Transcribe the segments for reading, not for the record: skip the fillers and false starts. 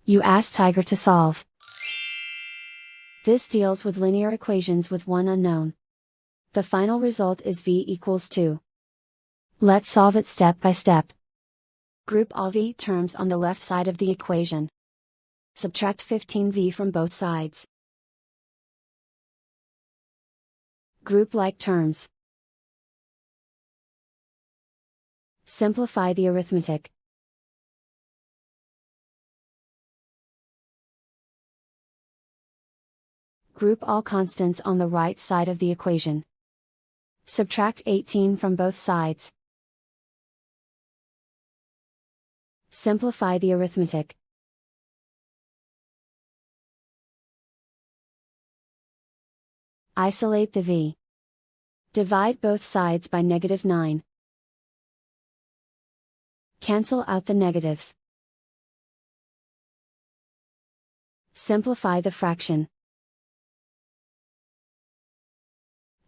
You ask Tiger to solve. This deals with linear equations with one unknown. The final result is v equals 2. Let's solve it step by step. Group all v terms on the left side of the equation. Subtract 15v from both sides. Group like terms. Simplify the arithmetic. Group all constants on the right side of the equation. Subtract 18 from both sides. Simplify the arithmetic. Isolate the v. Divide both sides by -9. Cancel out the negatives. Simplify the fraction.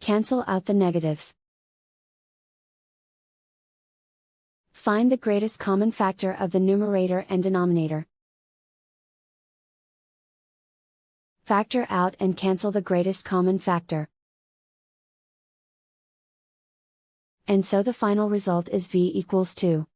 Cancel out the negatives. Find the greatest common factor of the numerator and denominator. Factor out and cancel the greatest common factor. And so the final result is v equals 2.